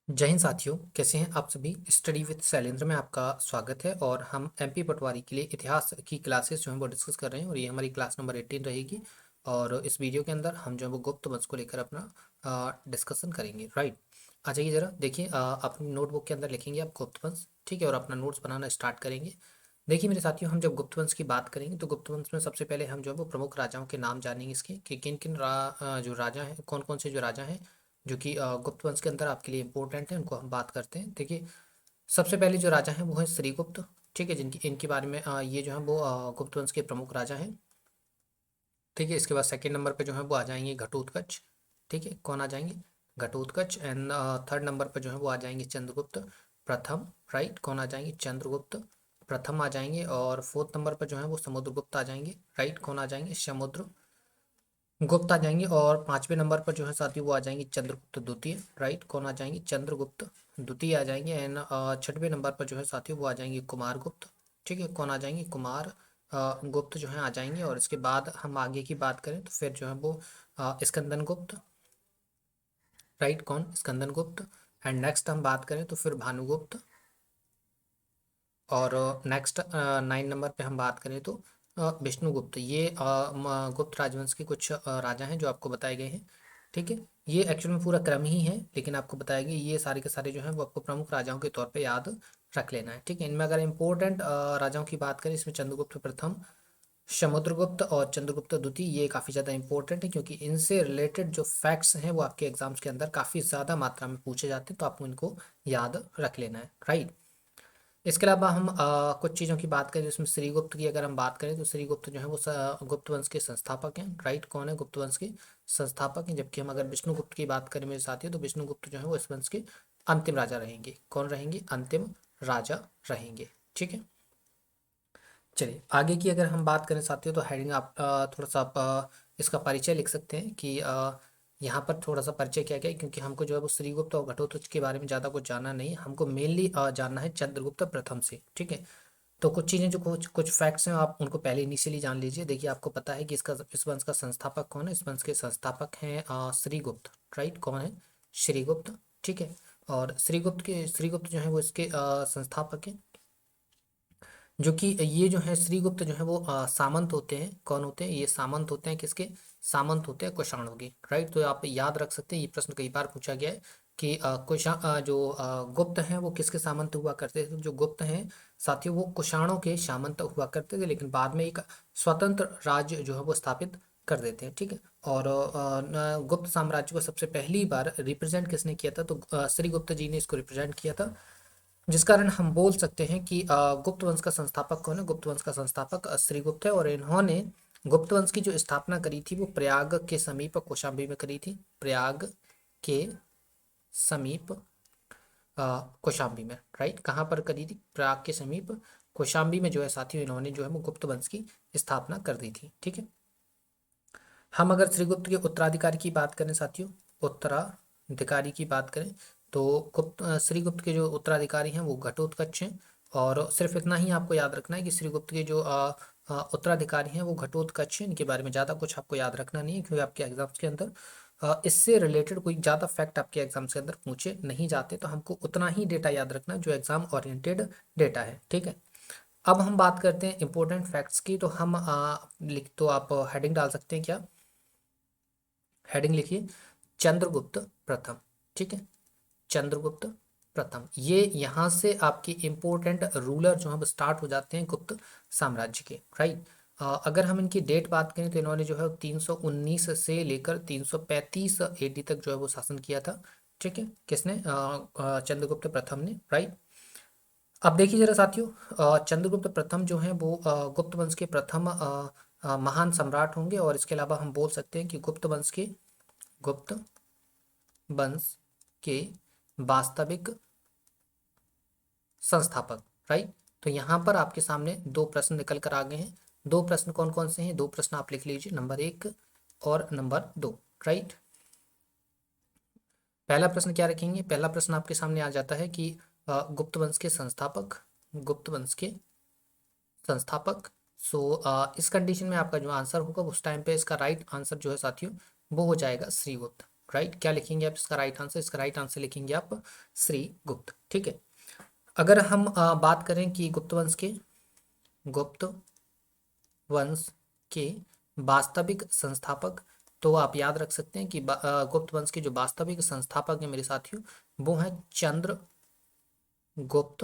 जय हिंद साथियों, कैसे हैं आप सभी। स्टडी विद शैलेंद्र में आपका स्वागत है और हम एमपी पटवारी के लिए इतिहास की क्लासेस जो हैं वो डिस्कस कर रहे हैं और ये हमारी क्लास नंबर 18 रहेगी। और इस वीडियो के अंदर हम जो है वो गुप्त वंश को लेकर अपना डिस्कशन करेंगे। राइट, आ जाइए ज़रा देखिए, अपनी नोटबुक के अंदर लिखेंगे आप गुप्त वंश, ठीक है, और अपना नोट्स बनाना स्टार्ट करेंगे। देखिए मेरे साथियों, हम जब गुप्त वंश की बात करेंगे तो गुप्त वंश में सबसे पहले हम जो है वो प्रमुख राजाओं के नाम जानेंगे इसके कि किन किन जो राजा हैं, कौन कौन से जो राजा हैं जो कि गुप्त वंश के अंदर आपके लिए इंपॉर्टेंट है, उनको हम बात करते हैं। देखिए सबसे पहले जो राजा हैं वो है श्रीगुप्त, ठीक है, जिनकी इनके बारे में ये जो है वो गुप्त वंश के प्रमुख राजा हैं। ठीक है, इसके बाद सेकंड नंबर पे जो है वो आ जाएंगे घटोत्कच, ठीक है, कौन आ जाएंगे, घटोत्कच। एंड थर्ड नंबर पर जो है वो आ जाएंगे चंद्रगुप्त प्रथम। राइट, कौन आ जाएंगे, चंद्रगुप्त प्रथम आ जाएंगे। और फोर्थ नंबर पर जो है वो समुद्रगुप्त आ जाएंगे। राइट, कौन आ जाएंगे, समुद्र गुप्त आ जाएंगे। और पांचवें नंबर पर जो है साथियों वो आ जाएंगे चंद्रगुप्त द्वितीय। राइट, कौन आ जाएंगे, चंद्रगुप्त द्वितीय आ जाएंगे। एंड छठवें नंबर पर जो है साथियों वो आ जाएंगे कुमार गुप्त, ठीक है, कौन आ जाएंगे, कुमार गुप्त जो है आ जाएंगे। और इसके बाद हम आगे की बात करें तो फिर जो है वो स्कंदन गुप्त। राइट, कौन, स्कंदन गुप्त। एंड नेक्स्ट हम बात करें तो फिर भानुगुप्त। और नेक्स्ट 9 नंबर पे हम बात करें तो विष्णुगुप्त। ये गुप्त राजवंश के कुछ राजा हैं जो आपको बताए गए हैं। ठीक है, ये एक्चुअल में पूरा क्रम ही है, लेकिन आपको बताया गया ये सारे के सारे जो हैं वो आपको प्रमुख राजाओं के तौर पे याद रख लेना है। ठीक है, इनमें अगर इंपॉर्टेंट राजाओं की बात करें, इसमें चंद्रगुप्त प्रथम, समुद्रगुप्त और चंद्रगुप्त द्वितीय ये काफ़ी ज़्यादा इंपॉर्टेंट है, क्योंकि इनसे रिलेटेड जो फैक्ट्स हैं वो आपके एग्जाम्स के अंदर काफ़ी ज़्यादा मात्रा में पूछे जाते हैं, तो आपको इनको याद रख लेना है। राइट, इसके अलावा हम कुछ चीज़ों की बात करें, जिसमें श्रीगुप्त की अगर हम बात करें तो श्रीगुप्त जो है वो गुप्त वंश के संस्थापक हैं। राइट, कौन है, गुप्त वंश के संस्थापक हैं। जबकि हम अगर विष्णुगुप्त की बात करें मेरे साथियों, तो विष्णुगुप्त जो है वो इस वंश के अंतिम राजा रहेंगे। कौन रहेंगे, अंतिम राजा रहेंगे। ठीक है, चलिए आगे की अगर हम बात करें साथियों, तो हेडिंग आप थोड़ा सा आप इसका परिचय लिख सकते हैं कि यहाँ पर थोड़ा सा परिचय क्या क्या है, क्योंकि हमको जो है वो श्रीगुप्त और घटोत्कच के बारे में ज़्यादा कुछ जानना नहीं है, हमको मेनली जानना है चंद्रगुप्त प्रथम से। ठीक है, तो कुछ चीज़ें जो कुछ कुछ फैक्ट्स हैं आप उनको पहले इनिशियली जान लीजिए। देखिए आपको पता है कि इसका इस वंश का संस्थापक कौन है, इस वंश के संस्थापक हैं श्रीगुप्त। राइट, कौन है, श्रीगुप्त। ठीक है, और श्रीगुप्त जो है वो इसके संस्थापक हैं। जो कि ये जो है श्रीगुप्त जो है वो सामंत होते हैं। कौन होते हैं, ये सामंत होते हैं, किसके, सामंत होते हैं कुषाणों के। राइट, तो आप याद रख सकते हैं, ये प्रश्न कई बार पूछा गया है कि गुप्त हैं वो किसके सामंत हुआ करते थे। जो गुप्त हैं साथियों वो कुषाणों के सामंत हुआ करते थे, लेकिन बाद में एक स्वतंत्र राज्य जो है वो स्थापित कर देते हैं। ठीक है, और गुप्त साम्राज्य को सबसे पहली बार रिप्रेजेंट किसने किया था, तो श्रीगुप्त जी ने इसको रिप्रेजेंट किया था। जिस कारण हम बोल सकते हैं कि गुप्त वंश का संस्थापक कौन है, गुप्त वंश का संस्थापक श्रीगुप्त है। और इन्होंने गुप्त वंश की जो स्थापना करी थी वो प्रयाग के समीप कौशाम्बी में करी थी। प्रयाग के समीप कौशाम्बी में। राइट, कहाँ पर करी थी, प्रयाग के समीप कौशाम्बी में जो है साथियों इन्होंने जो है वो गुप्त वंश की स्थापना कर दी थी। ठीक है, हम अगर श्रीगुप्त के उत्तराधिकारी की बात करें साथियों, उत्तराधिकारी की बात करें तो श्रीगुप्त के जो उत्तराधिकारी हैं वो घटोत्कच हैं। और सिर्फ इतना ही आपको याद रखना है कि श्रीगुप्त के जो उत्तराधिकारी हैं वो घटोत्कच हैं। इनके बारे में ज़्यादा कुछ आपको याद रखना नहीं है, क्योंकि आपके एग्जाम्स के अंदर इससे रिलेटेड कोई ज़्यादा फैक्ट आपके एग्जाम्स के अंदर पूछे नहीं जाते, तो हमको उतना ही डेटा याद रखना है जो एग्जाम ओरिएंटेड डेटा है। ठीक है, अब हम बात करते हैं इंपॉर्टेंट फैक्ट्स की। तो हम लिख तो आप हेडिंग डाल सकते हैं क्या, हेडिंग लिखिए चंद्रगुप्त प्रथम। ठीक है, चंद्रगुप्त प्रथम, ये यहाँ से आपके इंपॉर्टेंट रूलर जो है स्टार्ट हो जाते हैं गुप्त साम्राज्य के। राइट, अगर हम इनकी डेट बात करें तो इन्होंने जो है 319 से लेकर 335 एडी तक जो है वो शासन किया था। ठीक है, किसने, चंद्रगुप्त प्रथम ने। राइट, अब देखिए जरा साथियों, चंद्रगुप्त प्रथम जो है वो गुप्त वंश के प्रथम महान सम्राट होंगे। और इसके अलावा हम बोल सकते हैं कि गुप्त वंश के वास्तविक संस्थापक। राइट, तो यहाँ पर आपके सामने दो प्रश्न निकल कर आ गए हैं। दो प्रश्न कौन कौन से हैं, दो प्रश्न आप लिख लीजिए, नंबर 1 और नंबर 2। राइट, पहला प्रश्न क्या रखेंगे, पहला प्रश्न आपके सामने आ जाता है कि गुप्त वंश के संस्थापक, गुप्त वंश के संस्थापक। सो इस कंडीशन में आपका जो आंसर होगा उस टाइम पे इसका राइट आंसर जो है साथियों वो हो जाएगा श्रीगुप्त। राइट। क्या लिखेंगे आप इसका राइट आंसर? इसका राइट आंसर लिखेंगे आप श्री गुप्त। ठीक है। अगर हम बात करें कि गुप्त वंश के वास्तविक संस्थापक, तो आप याद रख सकते हैं कि गुप्त वंश के जो वास्तविक संस्थापक हैं मेरे साथियों, वो हैं चंद्रगुप्त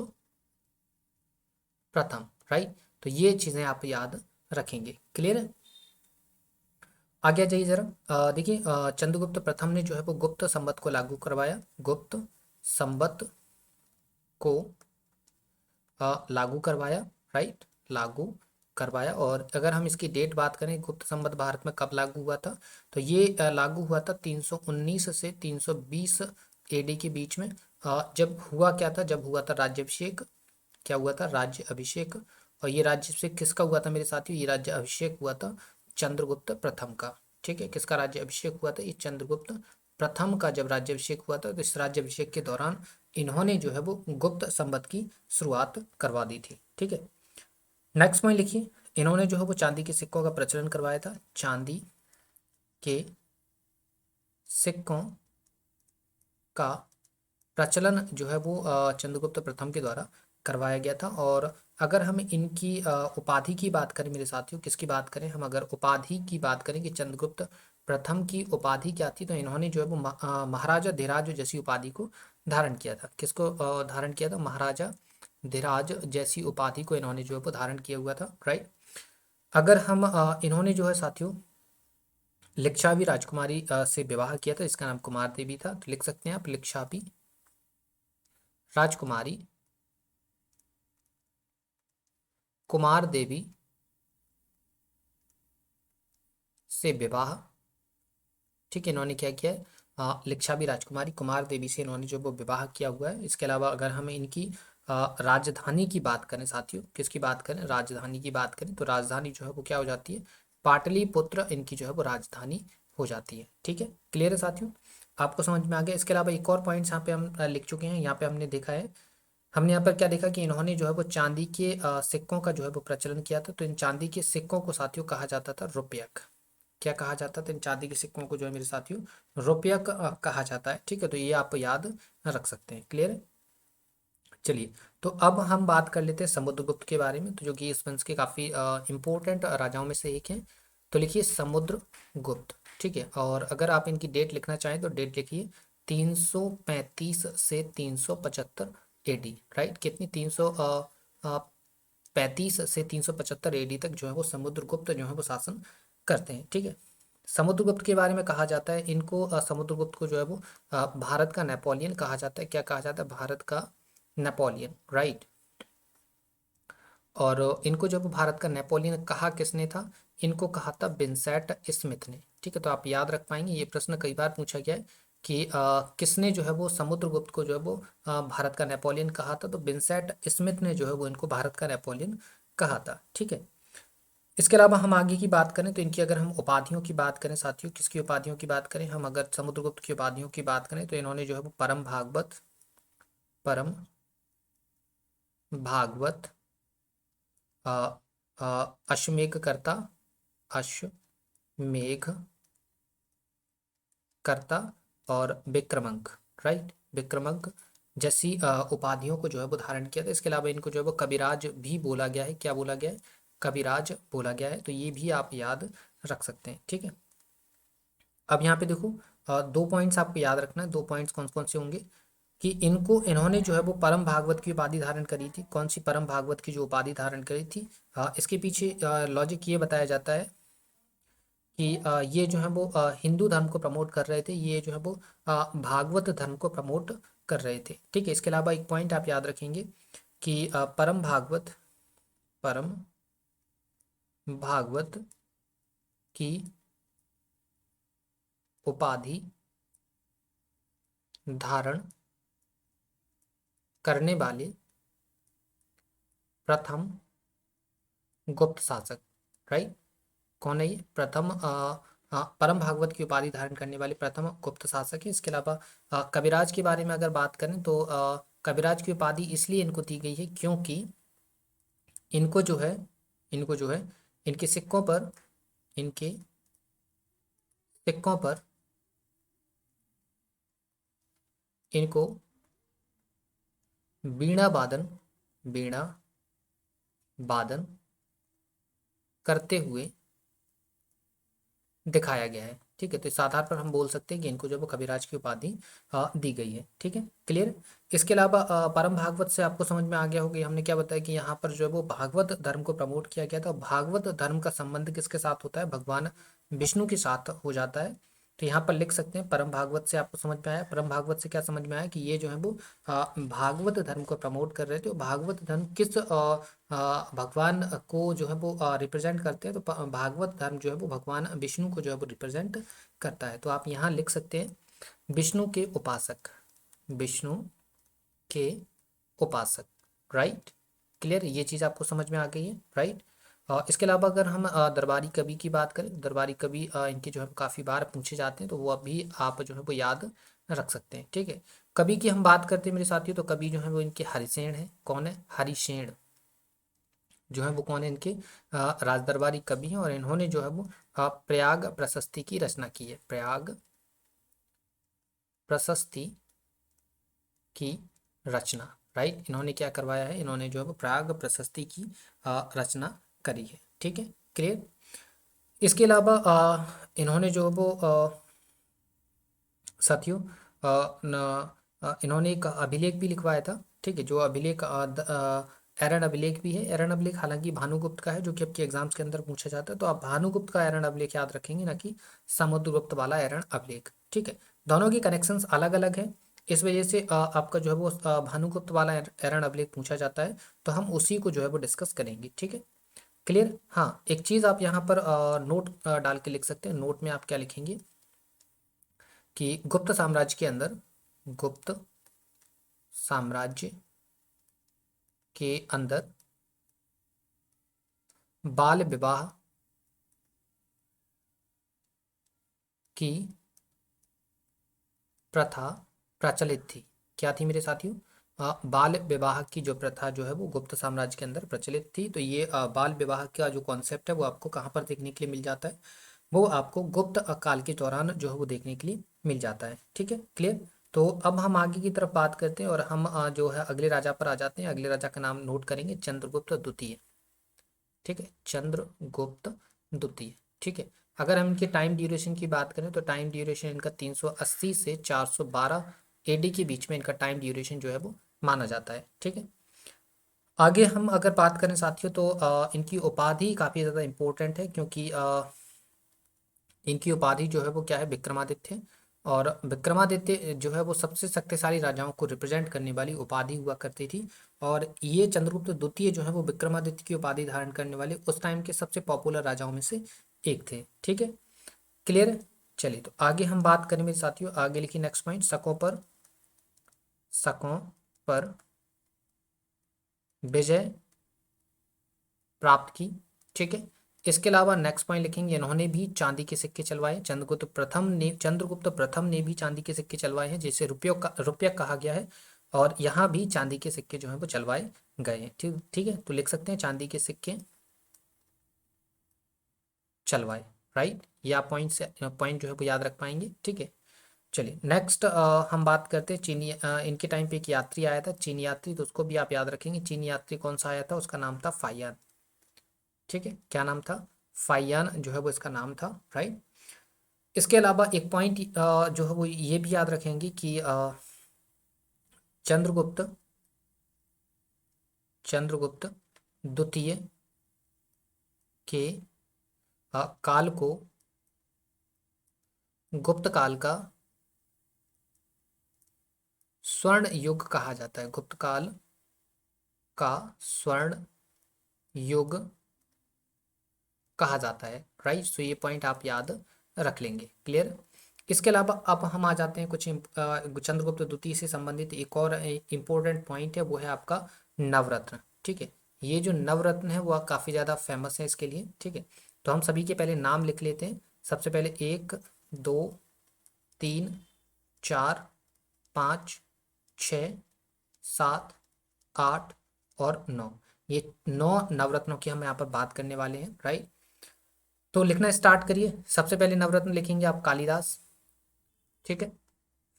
प्रथम। राइट। तो ये चीजें आप याद रखेंगे। क्लियर है? आगे आ जाइए जरा। देखिए, चंद्रगुप्त प्रथम ने जो है वो गुप्त संवत को लागू करवाया। गुप्त संवत को लागू करवाया। राइट, लागू करवाया। और अगर हम इसकी डेट बात करें, गुप्त संवत भारत में कब लागू हुआ था, तो ये लागू हुआ था 319 से 320 एडी के बीच में। जब हुआ क्या था? जब हुआ था राज्याभिषेक। क्या हुआ था? राज्य अभिषेक। और ये राज्य अभिषेक किसका हुआ था मेरे साथियों? ये राज्य अभिषेक हुआ था चंद्रगुप्त प्रथम का। ठीक है, किसका राज्य अभिषेक हुआ था? ये चंद्रगुप्त प्रथम का जब राज्य अभिषेक हुआ था, तो इस राज्य अभिषेक के दौरान इन्होंने जो है वो गुप्त संवत की शुरुआत करवा दी थी। ठीक है। नेक्स्ट पॉइंट लिखिए, इन्होंने जो है वो चांदी के सिक्कों का प्रचलन करवाया था। चांदी के सिक्कों का प्रचलन जो है वो चंद्रगुप्त प्रथम के द्वारा करवाया गया था। और अगर हम इनकी उपाधि की बात करें मेरे साथियों, किसकी बात करें हम? अगर उपाधि की बात करें कि चंद्रगुप्त प्रथम की उपाधि क्या थी, तो इन्होंने जो है वो महाराजा धीराज जैसी उपाधि को धारण किया था। किसको धारण किया था? महाराजा धीराज जैसी उपाधि को इन्होंने जो है वो धारण किया हुआ था। राइट। अगर हम इन्होंने जो है साथियों लिच्छावी राजकुमारी से विवाह किया था, इसका नाम कुमार देवी था। तो लिख सकते हैं आप लिच्छावी राजकुमारी कुमार देवी से विवाह। ठीक है, इन्होंने क्या किया है? लिच्छावी राजकुमारी कुमार देवी से इन्होंने जो वो विवाह किया हुआ है। इसके अलावा अगर हम इनकी राजधानी की बात करें साथियों, किसकी बात करें? राजधानी की बात करें, तो राजधानी जो है वो क्या हो जाती है? पाटलिपुत्र इनकी जो है वो राजधानी हो जाती है। ठीक है, क्लियर है साथियों? आपको समझ में आ गया? इसके अलावा एक और पॉइंट्स यहाँ पे हम लिख चुके हैं। यहाँ पे हमने देखा है, हमने यहाँ पर क्या देखा कि इन्होंने जो है वो चांदी के सिक्कों का जो है वो प्रचलन किया था। तो इन चांदी के सिक्कों को साथियों कहा जाता था रुपयक। क्या कहा जाता था? इन चांदी के सिक्कों को जो है मेरे साथियों रुपयक कहा जाता है। ठीक है, तो ये आप याद रख सकते हैं। क्लियर है? चलिए, तो अब हम बात कर लेते हैं समुद्रगुप्त के बारे में, तो जो कि इस वंश के काफ़ी इंपॉर्टेंट राजाओं में से एक हैं। तो लिखिए समुद्रगुप्त। ठीक है, और अगर आप इनकी डेट लिखना चाहें तो डेट लिखिए 335 से 375 एडी। राइट, कितनी? 335 से 375 एडी तक जो है वो समुद्रगुप्त जो है वो शासन करते हैं। ठीक है, समुद्रगुप्त के बारे में कहा जाता है इनको, समुद्रगुप्त को जो है वो भारत का नेपोलियन कहा जाता है। क्या कहा जाता है? भारत का नेपोलियन। राइट। और इनको जब भारत का नेपोलियन कहा किसने था? इनको कहा था विंसेंट स्मिथ ने। ठीक है, तो आप याद रख पाएंगे, ये प्रश्न कई बार पूछा गया है कि किसने जो है वो समुद्रगुप्त को जो है वो भारत का नेपोलियन कहा था? तो विंसेंट स्मिथ ने जो है वो इनको भारत का नेपोलियन कहा था। ठीक है। इसके अलावा हम आगे की बात करें तो इनकी अगर हम उपाधियों की बात करें साथियों, किसकी उपाधियों की बात करें हम? अगर समुद्रगुप्त की उपाधियों की बात करें तो इन्होंने जो है वो परम भागवत, परम भागवत, अ, अश्वमेघ कर्ता, अश्वमेघ कर्ता, और विक्रमंक। राइट, विक्रमंक जैसी उपाधियों को जो है वो धारण किया था। इसके अलावा इनको जो है वो कविराज भी बोला गया है। क्या बोला गया है? कविराज बोला गया है। तो ये भी आप याद रख सकते हैं। ठीक है, अब यहाँ पे देखो, दो पॉइंट्स आपको याद रखना है। दो पॉइंट्स कौन कौन से होंगे कि इन्होंने जो है वो परम भागवत की उपाधि धारण करी थी। कौन सी? परम भागवत की जो उपाधि धारण करी थी। इसके पीछे लॉजिक ये बताया जाता है कि ये जो है वो हिंदू धर्म को प्रमोट कर रहे थे। ये जो है वो भागवत धर्म को प्रमोट कर रहे थे। ठीक है, इसके अलावा एक पॉइंट आप याद रखेंगे कि परम भागवत की उपाधि धारण करने वाले प्रथम गुप्त शासक। राइट, कौन है ये? प्रथम परम भागवत की उपाधि धारण करने वाले प्रथम गुप्त शासक है। इसके अलावा कविराज के बारे में अगर बात करें तो कविराज की उपाधि इसलिए इनको दी गई है क्योंकि इनको जो है इनको जो है इनके सिक्कों पर, इनके सिक्कों पर इनको वीणा वादन, वीणा वादन करते हुए दिखाया गया है। ठीक है, तो इस आधार पर हम बोल सकते हैं कि इनको जो है वो कविराज की उपाधि दी गई है। ठीक है, क्लियर। इसके अलावा परम भागवत से आपको समझ में आ गया होगा, हमने क्या बताया कि यहाँ पर जो है वो भागवत धर्म को प्रमोट किया गया था। भागवत धर्म का संबंध किसके साथ होता है? भगवान विष्णु के साथ हो जाता है। तो यहाँ पर लिख सकते हैं परम भागवत से आपको समझ में आया। परम भागवत से क्या समझ में आया कि ये जो है वो भागवत धर्म को प्रमोट कर रहे थे। भागवत धर्म किस भगवान को जो है वो रिप्रेजेंट करते हैं? तो भागवत धर्म जो है वो भगवान विष्णु को जो है वो रिप्रेजेंट करता है। तो आप यहाँ लिख सकते हैं विष्णु के उपासक, विष्णु के उपासक। राइट, क्लियर, ये चीज़ आपको समझ में आ गई है। राइट, इसके अलावा अगर हम दरबारी कवि की बात करें, दरबारी कवि इनके जो है काफ़ी बार पूछे जाते हैं, तो वो अभी आप जो है वो याद रख सकते हैं। ठीक है, कवि की हम बात करते हैं मेरे साथियों, तो कवि जो है वो इनके हरिसेन है। कौन है? हरिसेन जो है वो कौन है? इनके राज दरबारी कवि हैं, और इन्होंने जो है वो प्रयाग प्रशस्ति की रचना की है। प्रयाग प्रशस्ति की रचना। राइट, इन्होंने क्या करवाया है? इन्होंने जो है वो प्रयाग प्रशस्ति की रचना करी है। ठीक है, क्लियर। इसके अलावा इन्होंने जो है वो साथियों इन्होंने एक अभिलेख भी लिखवाया था। ठीक है, जो अभिलेख एरन अभिलेख भी है। एरन अभिलेख हालांकि भानुगुप्त का है, जो कि आपके एग्जाम्स के अंदर पूछा जाता है। तो आप भानुगुप्त का एरन अभिलेख याद रखेंगे, ना कि समुद्रगुप्त वाला एरन अभिलेख। ठीक है, दोनों की कनेक्शंस अलग अलग है, इस वजह से आपका जो है वो भानुगुप्त वाला एरन अभिलेख पूछा जाता है, तो हम उसी को जो है वो डिस्कस करेंगे। ठीक है, क्लियर। हाँ, एक चीज़ आप यहाँ पर नोट डाल के लिख सकते हैं। नोट में आप क्या लिखेंगे कि गुप्त साम्राज्य के अंदर, गुप्त साम्राज्य के अंदर बाल विवाह की प्रथा प्रचलित थी। क्या थी मेरे साथियों? बाल विवाह की जो प्रथा जो है वो गुप्त साम्राज्य के अंदर प्रचलित थी। तो ये बाल विवाह का जो कॉन्सेप्ट है वो आपको कहाँ पर देखने के लिए मिल जाता है? वो आपको गुप्त काल के दौरान जो है वो देखने के लिए मिल जाता है। ठीक है, क्लियर। तो अब हम आगे की तरफ बात करते हैं, और हम जो है अगले राजा पर आ जाते हैं। अगले राजा का नाम नोट करेंगे, चंद्रगुप्त द्वितीय। ठीक है, चंद्रगुप्त द्वितीय। ठीक है, अगर हम इनके टाइम ड्यूरेशन की बात करें, तो टाइम ड्यूरेशन इनका 380 से 412 एडी के बीच में इनका टाइम ड्यूरेशन जो है वो माना जाता है। ठीक है, आगे हम अगर बात करें साथियों, तो इनकी उपाधि काफ़ी ज़्यादा इम्पोर्टेंट है, क्योंकि इनकी उपाधि जो है वो क्या है? विक्रमादित्य। और विक्रमादित्य जो है वो सबसे शक्तिशाली राजाओं को रिप्रेजेंट करने वाली उपाधि हुआ करती थी। और ये चंद्रगुप्त द्वितीय जो है वो विक्रमादित्य की उपाधि धारण करने वाले उस टाइम के सबसे पॉपुलर राजाओं में से एक थे। ठीक है, क्लियर है। चलिए, तो आगे हम बात करें मेरे साथियों, आगे लिखिए नेक्स्ट पॉइंट, शकों पर विजय प्राप्त की। ठीक है, इसके अलावा नेक्स्ट पॉइंट लिखेंगे, इन्होंने भी चांदी के सिक्के चलवाए। चंद्रगुप्त प्रथम ने भी चांदी के सिक्के चलवाए हैं, जिसे रुपया कहा गया है। और यहाँ भी चांदी के सिक्के जो हैं वो चलवाए गए हैं। ठीक ठीक है, तो लिख सकते हैं चांदी के सिक्के चलवाए। राइट, ये आप पॉइंट जो है वो याद रख पाएंगे। ठीक है, चलिए नेक्स्ट हम बात करते हैं चीनी। इनके टाइम पे एक यात्री आया था, चीनी यात्री, तो उसको भी आप याद रखेंगे। चीनी यात्री कौन सा आया था? उसका नाम था फाइयान। ठीक है, क्या नाम था? फाइयान जो है वो इसका नाम था। राइट, इसके अलावा एक पॉइंट जो है वो ये भी याद रखेंगे कि चंद्रगुप्त चंद्रगुप्त द्वितीय के काल को गुप्त काल का स्वर्ण युग कहा जाता है। गुप्त काल का स्वर्ण युग कहा जाता है। राइट, सो ये पॉइंट आप याद रख लेंगे। क्लियर। इसके अलावा अब हम आ जाते हैं कुछ चंद्रगुप्त द्वितीय से संबंधित एक और इम्पोर्टेंट पॉइंट है, वो है आपका नवरत्न। ठीक है, ये जो नवरत्न है वो काफ़ी ज़्यादा फेमस है इसके लिए। ठीक है, तो हम सभी के पहले नाम लिख लेते हैं। सबसे पहले 1 2 3 4 5 6 7 8 और 9, ये 9 नवरत्नों की हम यहाँ पर बात करने वाले हैं। राइट, तो लिखना स्टार्ट करिए। सबसे पहले नवरत्न लिखेंगे आप कालिदास। ठीक है,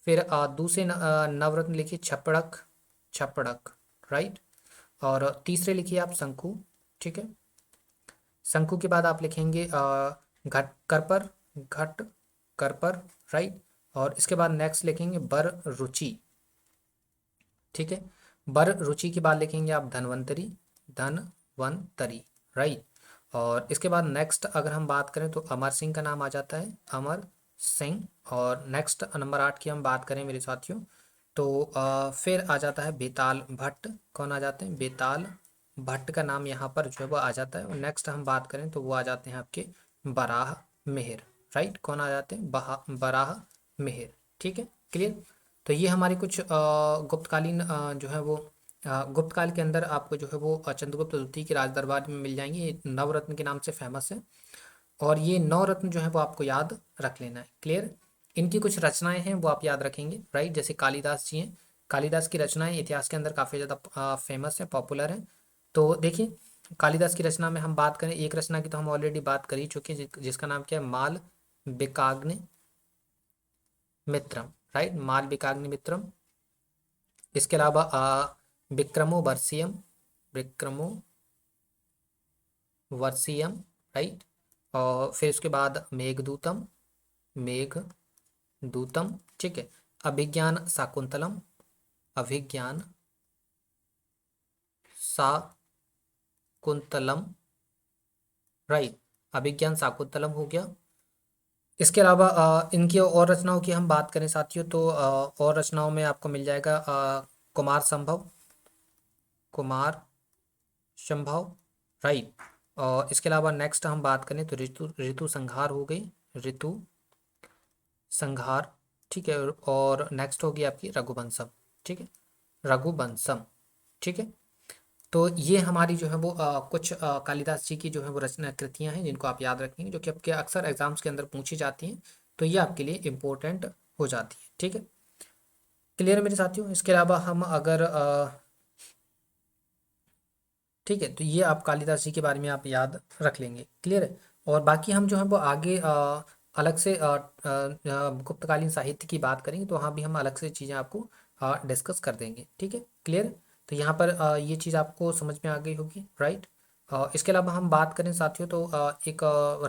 फिर दूसरे नवरत्न लिखिए छपड़क, छपड़क, राइट। और तीसरे लिखिए आप शंकु, ठीक है। शंकु के बाद आप लिखेंगे घट करपर, घट करपर, राइट। और इसके बाद नेक्स्ट लिखेंगे बर रुचि, ठीक है। बर रुचि के बाद लिखेंगे आप धनवंतरी, धनवंतरी, राइट। और इसके बाद नेक्स्ट अगर हम बात करें तो अमर सिंह का नाम आ जाता है, अमर सिंह। और नेक्स्ट नंबर 8 की हम बात करें मेरे साथियों तो फिर आ जाता है बेताल भट्ट। कौन आ जाते हैं? बेताल भट्ट का नाम यहाँ पर जो है वो आ जाता है। और नेक्स्ट हम बात करें तो वो आ जाते हैं आपके बराह मेहर, राइट। कौन आ जाते हैं? बराह मेहर, ठीक है, क्लियर। तो ये हमारी कुछ गुप्तकालीन जो है वो गुप्त काल के अंदर आपको जो है वो चंद्रगुप्त द्वितीय के राज दरबार में मिल जाएंगे। ये नवरत्न के नाम से फेमस है। और ये नौ रत्न जो है वो आपको याद रख लेना है, क्लियर। इनकी कुछ रचनाएं हैं वो आप याद रखेंगे, राइट। जैसे कालिदास जी हैं, कालिदास की रचनाएं इतिहास के अंदर काफ़ी ज़्यादा फेमस है, पॉपुलर है। तो देखिए कालिदास की रचना में हम बात करें, एक रचना की तो हम ऑलरेडी बात कर ही चुके हैं जिसका नाम क्या है? माल विकाग्नि मित्रम, राइट। माल विकाग्नि मित्रम। इसके अलावा विक्रमो वर्षियम, विक्रमो वर्षियम, राइट। और फिर उसके बाद मेघदूतम, मेघदूतम, ठीक है। अभिज्ञान शाकुंतलम, अभिज्ञान शाकुंतलम, राइट। अभिज्ञान शाकुंतलम हो गया। इसके अलावा इनकी और रचनाओं की हम बात करें साथियों तो और रचनाओं में आपको मिल जाएगा कुमार संभव, कुमार संभव, राइट। और इसके अलावा नेक्स्ट हम बात करें तो ऋतु ऋतु संहार हो गई, ऋतु संहार, ठीक है। और नेक्स्ट होगी आपकी रघुवंशम, ठीक है, रघुवंशम, ठीक है। तो ये हमारी जो है वो कुछ कालिदास जी की जो है वो रचना कृतियाँ हैं जिनको आप याद रखेंगे, जो कि आपके अक्सर एग्जाम्स के अंदर पूछी जाती हैं। तो ये आपके लिए इम्पोर्टेंट हो जाती है, ठीक है, क्लियर है मेरे साथियों। इसके अलावा हम अगर ठीक है, तो ये आप कालिदास जी के बारे में आप याद रख लेंगे, क्लियर है। और बाकी हम जो है वो आगे अलग से गुप्तकालीन साहित्य की बात करेंगे तो वहाँ भी हम अलग से चीज़ें आपको डिस्कस कर देंगे, ठीक है, क्लियर। तो यहाँ पर ये चीज़ आपको समझ में आ गई होगी, राइट। इसके अलावा हम बात करें साथियों तो एक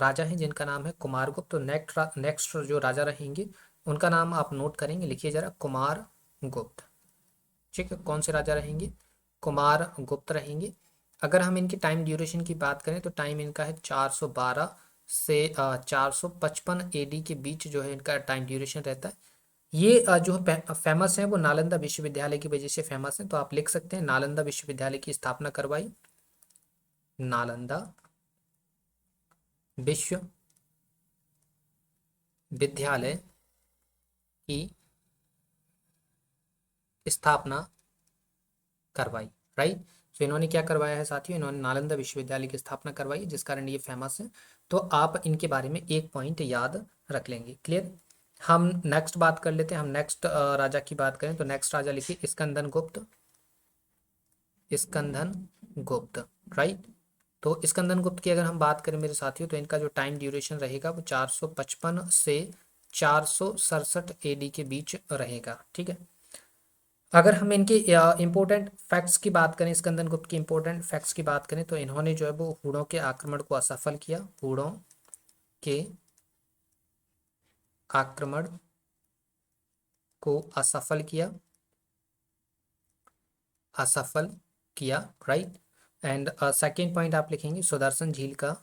राजा हैं जिनका नाम है कुमारगुप्त। तो नेक्स्ट जो राजा रहेंगे उनका नाम आप नोट करेंगे, लिखिए जरा, कुमार गुप्त, ठीक है। कौन से राजा रहेंगे? कुमार गुप्त रहेंगे। अगर हम इनकी टाइम ड्यूरेशन की बात करें तो टाइम इनका है 412 से 455 एडी के बीच जो है इनका टाइम ड्यूरेशन रहता है। ये जो फेमस है वो नालंदा विश्वविद्यालय की वजह से फेमस है। तो आप लिख सकते हैं नालंदा विश्वविद्यालय की स्थापना करवाई, नालंदा विश्वविद्यालय की स्थापना करवाई, राइट। तो इन्होंने क्या करवाया है साथियों? इन्होंने नालंदा विश्वविद्यालय की स्थापना करवाई है, जिस कारण ये फेमस है। तो आप इनके बारे में एक पॉइंट याद रख लेंगे, क्लियर। हम नेक्स्ट बात कर लेते हैं। हम नेक्स्ट राजा की बात करें तो नेक्स्ट राजा लिखिए स्कंदन गुप्त, स्कंदन गुप्त, राइट। तो स्कंदन गुप्त की अगर हम बात करें मेरे साथियों तो इनका जो टाइम ड्यूरेशन रहेगा वो 455 से 467 एडी के बीच रहेगा, ठीक है। अगर हम इनके इम्पोर्टेंट फैक्ट्स की बात करें, स्कंदन गुप्त की इम्पोर्टेंट फैक्ट्स की बात करें तो इन्होंने जो है वो हूणों के आक्रमण को असफल किया, हूणों के आक्रमण को असफल किया, असफल किया, राइट। एंड सेकेंड पॉइंट आप लिखेंगे सुदर्शन झील का,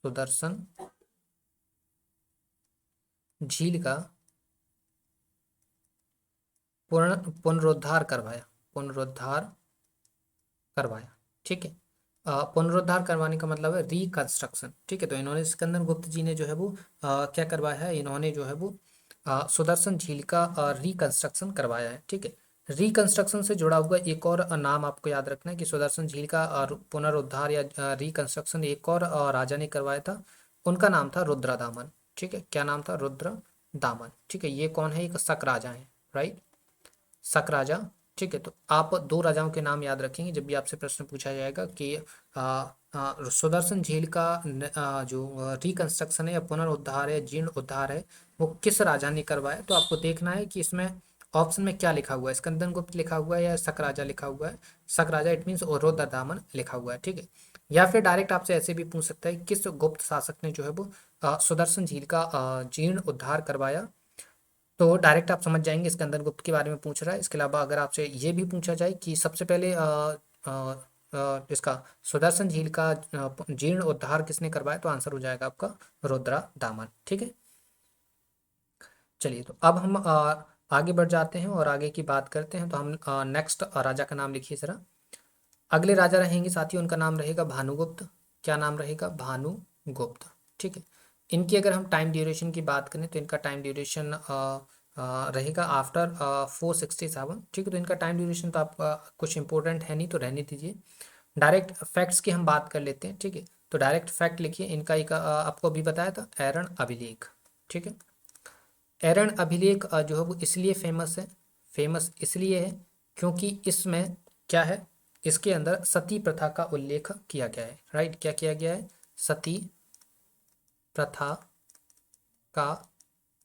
सुदर्शन झील का पुनरुद्धार करवाया, पुनरुद्धार करवाया, ठीक है। पुनरुद्धार करवाने का मतलब है रिकंस्ट्रक्शन, ठीक है। तो इन्होंने सिकंदर गुप्त जी ने जो है वो क्या करवाया है? इन्होंने जो है वो सुदर्शन झील का रिकंस्ट्रक्शन करवाया है, ठीक है। रिकंस्ट्रक्शन से जुड़ा हुआ एक और नाम आपको याद रखना है कि सुदर्शन झील का पुनरुद्धार या रिकंस्ट्रक्शन एक और राजा ने करवाया था। उनका नाम था रुद्रदामन, ठीक है। क्या नाम था? रुद्रदामन, ठीक है। ये कौन है? एक शक राजा है, राइट, शक राजा, ठीक है। तो आप दो राजाओं के नाम याद रखेंगे जब भी आपसे प्रश्न पूछा जाएगा कि सुदर्शन झील का जो रिकंस्ट्रक्शन है या पुनरुद्धार है, जीर्ण उद्धार है, वो किस राजा ने करवाया। तो आपको देखना है कि इसमें ऑप्शन में क्या लिखा हुआ है, स्कंदन गुप्त लिखा हुआ है या शक राजा लिखा हुआ है। शक राजा इट मीन्स रुद्रदामन लिखा हुआ है, ठीक है। या फिर डायरेक्ट आपसे ऐसे भी पूछ सकता है किस गुप्त शासक ने जो है वो सुदर्शन झील का जीर्ण उद्धार करवाया। तो डायरेक्ट आप समझ जाएंगे स्कंदन गुप्त के बारे में पूछ रहा है। इसके अलावा अगर आपसे ये भी पूछा जाए कि सबसे पहले इसका सुदर्शन झील का जीर्ण उद्धार किसने करवाया, तो आंसर हो जाएगा आपका रुद्रा दामन, ठीक है। चलिए, तो अब हम आगे बढ़ जाते हैं और आगे की बात करते हैं। तो हम नेक्स्ट राजा का नाम लिखिए जरा। अगले राजा रहेंगे साथियों, उनका नाम रहेगा भानुगुप्त। क्या नाम रहेगा? भानुगुप्त, ठीक है। इनकी अगर हम टाइम ड्यूरेशन की बात करें तो इनका टाइम ड्यूरेशन रहेगा आफ्टर 467, ठीक है। तो इनका टाइम ड्यूरेशन तो आपका कुछ इंपॉर्टेंट है नहीं, तो रहने दीजिए। डायरेक्ट फैक्ट्स की हम बात कर लेते हैं, ठीक है। तो डायरेक्ट फैक्ट लिखिए इनका एक आपको अभी बताया था, एरन अभिलेख, ठीक है। एरन अभिलेख जो है वो इसलिए फेमस है, फेमस इसलिए है क्योंकि इसमें क्या है, इसके अंदर सती प्रथा का उल्लेख किया गया है, राइट। क्या किया गया है? सती प्रथा का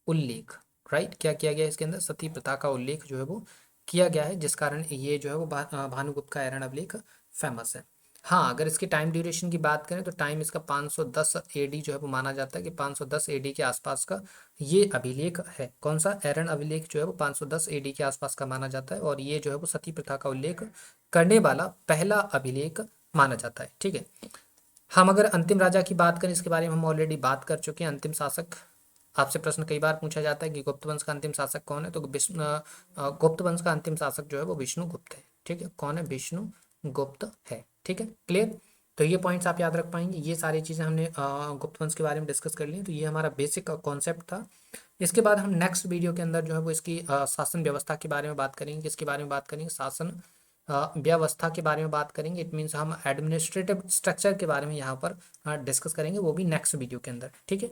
उल्लेख, राइट। क्या किया गया है इसके अंदर? सती प्रथा का उल्लेख जो है वो किया गया है, जिस कारण ये जो है वो भानुगुप्त का एरन अभिलेख फेमस है। हाँ, अगर इसकी टाइम ड्यूरेशन की बात करें तो टाइम इसका 510 एडी जो है वो माना जाता है कि 510 एडी के आसपास का ये अभिलेख है। कौन सा? एरन अभिलेख जो है वो 510 एडी के आसपास का माना जाता है, और ये जो है वो सती प्रथा का उल्लेख करने वाला पहला अभिलेख माना जाता है, ठीक है। हम अगर अंतिम राजा की बात करें, इसके बारे में हम ऑलरेडी बात कर चुके हैं। अंतिम शासक, आपसे प्रश्न कई बार पूछा जाता है कि गुप्त वंश का अंतिम शासक कौन है, तो गुप्त वंश का अंतिम शासक जो है वो विष्णुगुप्त है, ठीक है। कौन है? विष्णुगुप्त है, ठीक है। क्लियर? तो ये पॉइंट्स आप याद रख पाएंगे। ये सारी चीज़ें हमने गुप्त वंश के बारे में डिस्कस कर ली। तो ये हमारा बेसिक कॉन्सेप्ट था। इसके बाद हम नेक्स्ट वीडियो के अंदर जो है वो इसकी शासन व्यवस्था के बारे में बात करेंगे। इसके बारे में बात करेंगे, शासन व्यवस्था के बारे में बात करेंगे। इट मीन्स हम एडमिनिस्ट्रेटिव स्ट्रक्चर के बारे में यहाँ पर डिस्कस करेंगे, वो भी नेक्स्ट वीडियो के अंदर, ठीक है।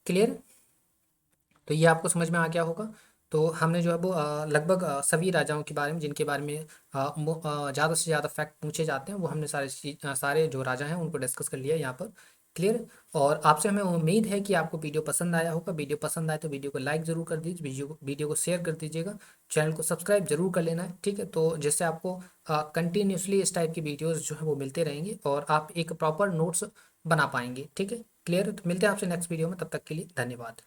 क्लियर? तो ये आपको समझ में आ गया होगा। तो हमने जो है वो लगभग सभी राजाओं के बारे में, जिनके बारे में ज़्यादा से ज़्यादा फैक्ट पूछे जाते हैं, वो हमने सारे जो राजा हैं उनको डिस्कस कर लिया यहाँ पर। क्लियर? और आपसे हमें उम्मीद है कि आपको वीडियो पसंद आया होगा। वीडियो पसंद आए तो वीडियो को लाइक ज़रूर कर दीजिए, वीडियो को शेयर कर दीजिएगा, चैनल को सब्सक्राइब जरूर कर लेना है, ठीक है। तो जिससे आपको कंटिन्यूसली इस टाइप की वीडियोज़ जो है वो मिलते रहेंगे और आप एक प्रॉपर नोट्स बना पाएंगे, ठीक है। क्लियर? तो मिलते हैं आपसे नेक्स्ट वीडियो में, तब तक के लिए धन्यवाद।